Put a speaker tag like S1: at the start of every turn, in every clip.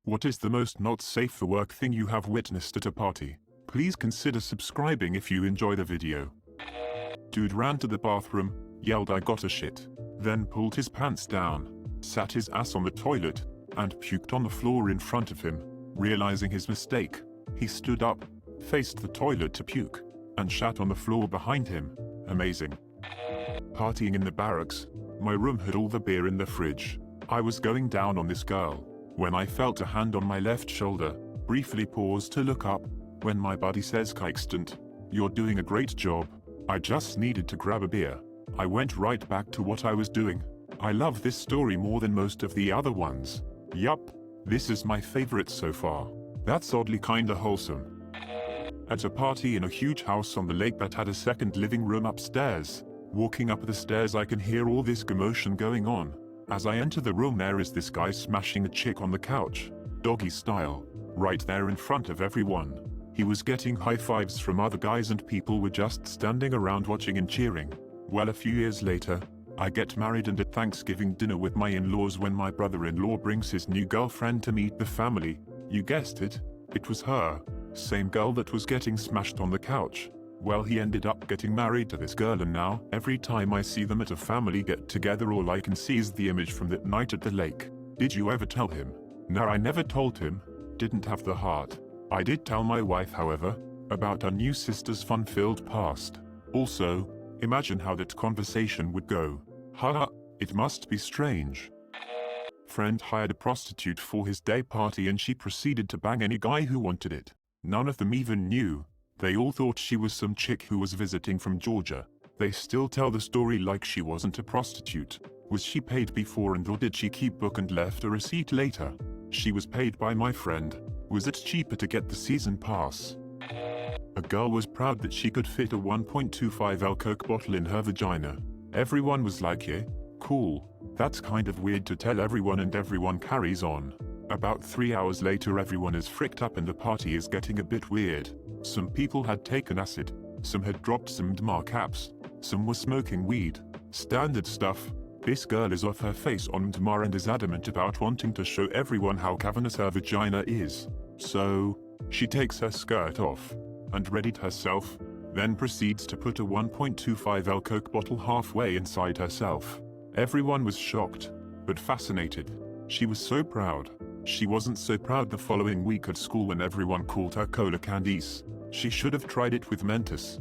S1: What is the most not safe for work thing you have witnessed at a party? Please consider subscribing if you enjoy the video. Dude ran to the bathroom, yelled I gotta shit, then pulled his pants down, sat his ass on the toilet, and puked on the floor in front of him. Realizing his mistake, he stood up, faced the toilet to puke, and shat on the floor behind him. Amazing. Partying in the barracks. My room had all the beer in the fridge. I was going down on this girl when I felt a hand on my left shoulder. Briefly paused to look up, when my buddy says "Catchiest, you're doing a great job." I just needed to grab a beer. I went right back to what I was doing. I love this story more than most of the other ones. Yup, this is my favorite so far. That's oddly kinda wholesome. At a party in a huge house on the lake that had a second living room upstairs. Walking up the stairs I can hear all this commotion going on. As I enter the room there is this guy smashing a chick on the couch, doggy style, right there in front of everyone. He was getting high fives from other guys and people were just standing around watching and cheering. Well, a few years later, I get married and at Thanksgiving dinner with my in-laws when my brother-in-law brings his new girlfriend to meet the family. You guessed it, it was her. Same girl that was getting smashed on the couch. Well, he ended up getting married to this girl and now, every time I see them at a family get-together all I can see is the image from that night at the lake. Did you ever tell him? No, I never told him. Didn't have the heart. I did tell my wife, however, about our new sister's fun-filled past. Also, imagine how that conversation would go. Haha, it must be strange. Friend hired a prostitute for his day party and she proceeded to bang any guy who wanted it. None of them even knew. They all thought she was some chick who was visiting from Georgia. They still tell the story like she wasn't a prostitute. Was she paid before and or did she keep book and left a receipt later? She was paid by my friend. Was it cheaper to get the season pass? A girl was proud that she could fit a 1.25L Coke bottle in her vagina. Everyone was like, yeah, cool. That's kind of weird to tell everyone and everyone carries on. About 3 hours later everyone is fricked up and the party is getting a bit weird. Some people had taken acid, some had dropped some DMAR caps, some were smoking weed. Standard stuff. This girl is off her face on DMAR and is adamant about wanting to show everyone how cavernous her vagina is. So, she takes her skirt off and readied herself, then proceeds to put a 1.25L Coke bottle halfway inside herself. Everyone was shocked, but fascinated. She was so proud. She wasn't so proud the following week at school when everyone called her Cola Candice. She should have tried it with Mentos.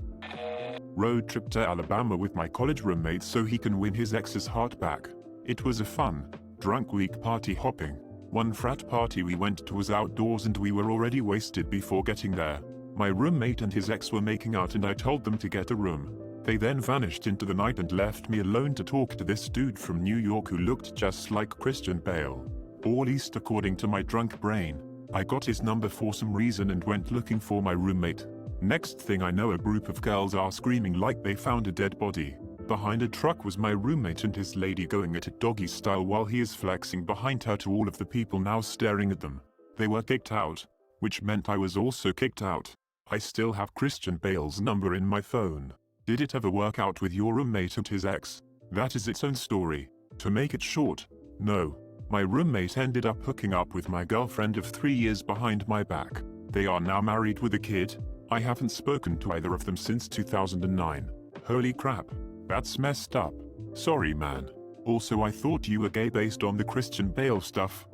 S1: Road trip to Alabama with my college roommate so he can win his ex's heart back. It was a fun, drunk week party hopping. One frat party we went to was outdoors and we were already wasted before getting there. My roommate and his ex were making out and I told them to get a room. They then vanished into the night and left me alone to talk to this dude from New York who looked just like Christian Bale. All east according to my drunk brain. I got his number for some reason and went looking for my roommate. Next thing I know a group of girls are screaming like they found a dead body. Behind a truck was my roommate and his lady going at it doggy style while he is flexing behind her to all of the people now staring at them. They were kicked out, which meant I was also kicked out. I still have Christian Bale's number in my phone. Did it ever work out with your roommate and his ex? That is its own story. To make it short, no. My roommate ended up hooking up with my girlfriend of 3 years behind my back. They are now married with a kid. I haven't spoken to either of them since 2009. Holy crap. That's messed up. Sorry man. Also I thought you were gay based on the Christian Bale stuff.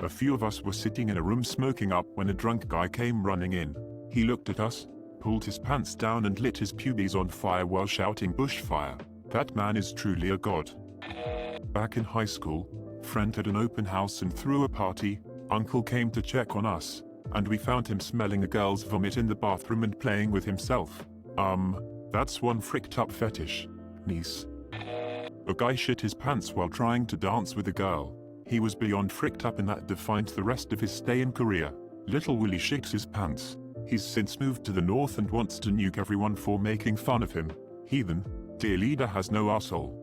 S1: A few of us were sitting in a room smoking up when a drunk guy came running in. He looked at us, pulled his pants down and lit his pubes on fire while shouting bushfire. That man is truly a god. Back in high school, friend had an open house and threw a party. Uncle came to check on us, and we found him smelling a girl's vomit in the bathroom and playing with himself. That's one fricked up fetish. Niece. A guy shit his pants while trying to dance with a girl. He was beyond fricked up and that defined the rest of his stay in Korea. Little Willie shits his pants. He's since moved to the north and wants to nuke everyone for making fun of him. Heathen. Dear leader has no arsehole.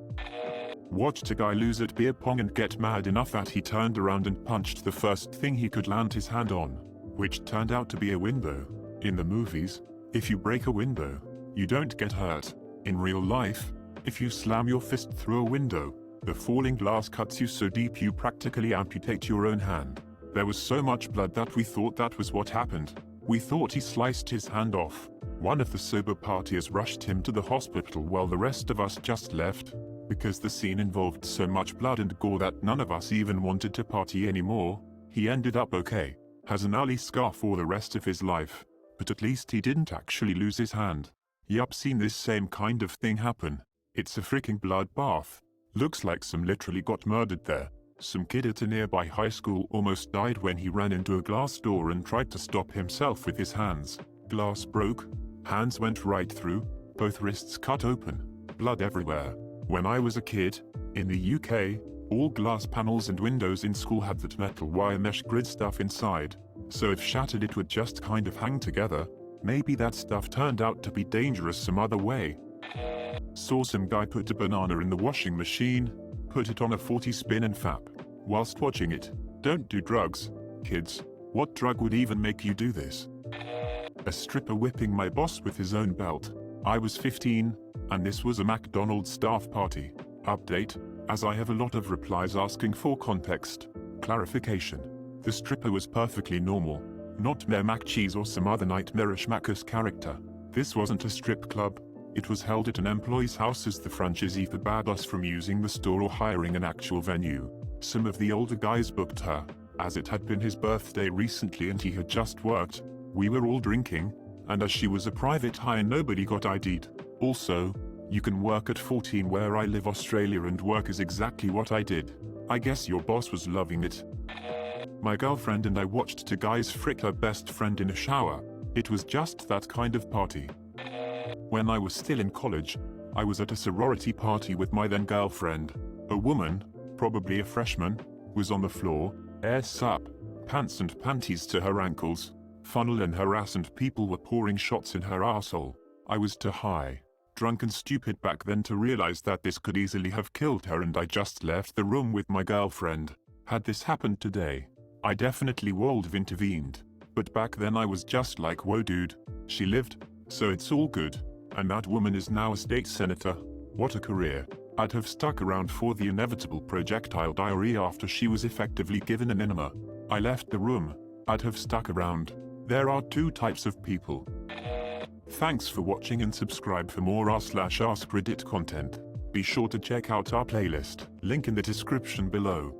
S1: Watched a guy lose at beer pong and get mad enough that he turned around and punched the first thing he could land his hand on, which turned out to be a window. In the movies, if you break a window, you don't get hurt. In real life, if you slam your fist through a window, the falling glass cuts you so deep you practically amputate your own hand. There was so much blood that we thought that was what happened. We thought he sliced his hand off. One of the sober partiers rushed him to the hospital while the rest of us just left, because the scene involved so much blood and gore that none of us even wanted to party anymore. He ended up okay, has an ugly scar for the rest of his life, but at least he didn't actually lose his hand. Yup, seen this same kind of thing happen. It's a freaking bloodbath. Looks like some literally got murdered there. Some kid at a nearby high school almost died when he ran into a glass door and tried to stop himself with his hands. Glass broke, hands went right through, both wrists cut open, blood everywhere. When I was a kid, in the UK, all glass panels and windows in school had that metal wire mesh grid stuff inside, so if shattered it would just kind of hang together. Maybe that stuff turned out to be dangerous some other way. Saw some guy put a banana in the washing machine, put it on a 40 spin and fap. Whilst watching it. Don't do drugs, kids. What drug would even make you do this? A stripper whipping my boss with his own belt. I was 15, and this was a McDonald's staff party. Update, as I have a lot of replies asking for context. Clarification. The stripper was perfectly normal. Not Mayor McCheese or some other nightmarish Macus character. This wasn't a strip club. It was held at an employee's house as the franchisee forbade us from using the store or hiring an actual venue. Some of the older guys booked her, as it had been his birthday recently and he had just worked. We were all drinking, and as she was a private hire nobody got ID'd. Also, you can work at 14 where I live Australia and work is exactly what I did. I guess your boss was loving it. My girlfriend and I watched two guys frick her best friend in a shower. It was just that kind of party. When I was still in college, I was at a sorority party with my then girlfriend. A woman, probably a freshman, was on the floor, ass up, pants and panties to her ankles, funnel in her ass and people were pouring shots in her asshole. I was too high, drunk and stupid back then to realize that this could easily have killed her and I just left the room with my girlfriend. Had this happened today, I definitely would have intervened. But back then I was just like, whoa dude, she lived, so it's all good. And that woman is now a state senator. What a career. I'd have stuck around for the inevitable projectile diarrhea after she was effectively given an enema. I left the room. I'd have stuck around. There are two types of people. Thanks for watching and subscribe for more r/AskReddit content. Be sure to check out our playlist, link in the description below.